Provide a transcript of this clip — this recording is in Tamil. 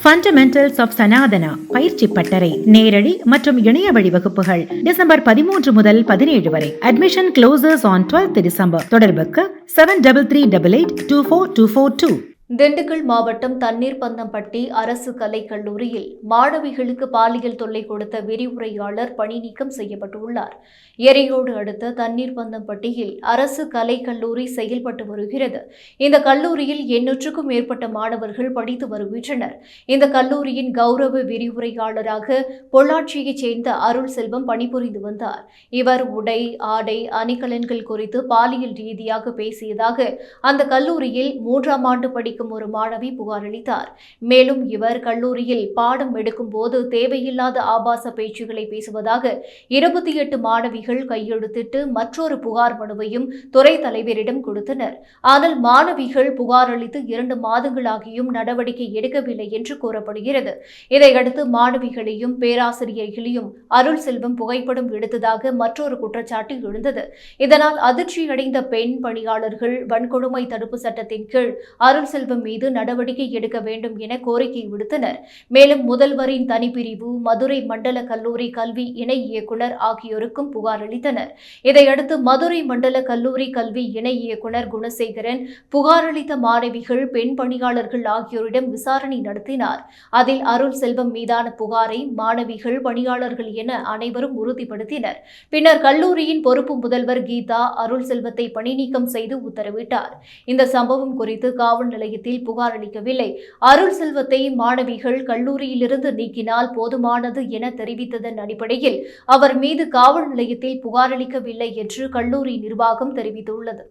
ஃபண்டமெண்டல்ஸ் ஆஃப் சனாதனா பயிற்சி பட்டறை நேரடி மற்றும் இணைய வழி வகுப்புகள் டிசம்பர் 13 முதல் 17 வரை. Admission closes on 12th December. தொடர்புக்கு 7388824242. திண்டுக்கல் மாவட்டம் தண்ணீர் பந்தம்பட்டி அரசு கலைக் கல்லூரியில் மாணவிகளுக்கு பாலியல் தொல்லை கொடுத்த விரிவுரையாளர் பணி நீக்கம் செய்யப்பட்டுள்ளார். எரியோடு அடுத்த தண்ணீர் பந்தம்பட்டியில் அரசு கலைக் கல்லூரி செயல்பட்டு வருகிறது. இந்த கல்லூரியில் 800க்கும் மேற்பட்ட மாணவர்கள் படித்து வருகின்றனர். இந்த கல்லூரியின் கௌரவ விரிவுரையாளராக பொள்ளாச்சியைச் சேர்ந்த அருள் செல்வம் பணிபுரிந்து வந்தார். இவர் உடை, ஆடை, அணிகலன்கள் குறித்து பாலியல் ரீதியாக பேசியதாக அந்த கல்லூரியில் 3ஆம் ஆண்டு படிக்கும் ஒரு மாணவி புகார் அளித்தார். மேலும் இவர் கல்லூரியில் பாடம் எடுக்கும் போது தேவையில்லாத ஆபாச பேச்சுகளை பேசுவதாக 28 மாணவிகள் கையெழுத்திட்டு மற்றொரு புகார் மனுவையும் துறை தலைவரிடம் கொடுத்தனர். ஆனால் மாணவிகள் புகார் அளித்து 2 மாதங்களாகியும் நடவடிக்கை எடுக்கவில்லை என்று கூறப்படுகிறது. இதையடுத்து மாணவிகளையும் பேராசிரியர்களையும் அருள் செல்வம் புகைப்படம் எடுத்ததாக மற்றொரு குற்றச்சாட்டு எழுந்தது. இதனால் அதிர்ச்சியடைந்த பெண் பணியாளர்கள் வன்கொடுமை தடுப்பு சட்டத்தின் கீழ் அருள் செல்வம் மீது நடவடிக்கை எடுக்க வேண்டும் என கோரிக்கை விடுத்தனர். மேலும் முதல்வரின் தனிப்பிரிவு, மதுரை மண்டல கல்லூரி கல்வி இணை இயக்குனர் ஆகியோருக்கும் புகார் அளித்தனர். இதையடுத்து மதுரை மண்டல கல்லூரி கல்வி இணை இயக்குனர் குணசேகரன் புகார் அளித்த மாணவிகள், பெண் பணியாளர்கள் ஆகியோரிடம் விசாரணை நடத்தினார். அதில் அருள் செல்வம் மீதான புகாரை மாணவிகள், பணியாளர்கள் என அனைவரும் உறுதிப்படுத்தினர். பின்னர் கல்லூரியின் பொறுப்பு முதல்வர் கீதா அருள் செல்வத்தை பணி நீக்கம் செய்து உத்தரவிட்டார். இந்த சம்பவம் குறித்து காவல் நிலையத்தில் புகார் அளிக்கவில்லை. அருள் செல்வத்தை மாணவிகள் கல்லூரியிலிருந்து நீக்கினால் போதுமானது என தெரிவித்ததன் அடிப்படையில் அவர் மீது காவல் நிலையத்தில் புகார் அளிக்கவில்லை என்று கல்லூரி நிர்வாகம் தெரிவித்துள்ளது.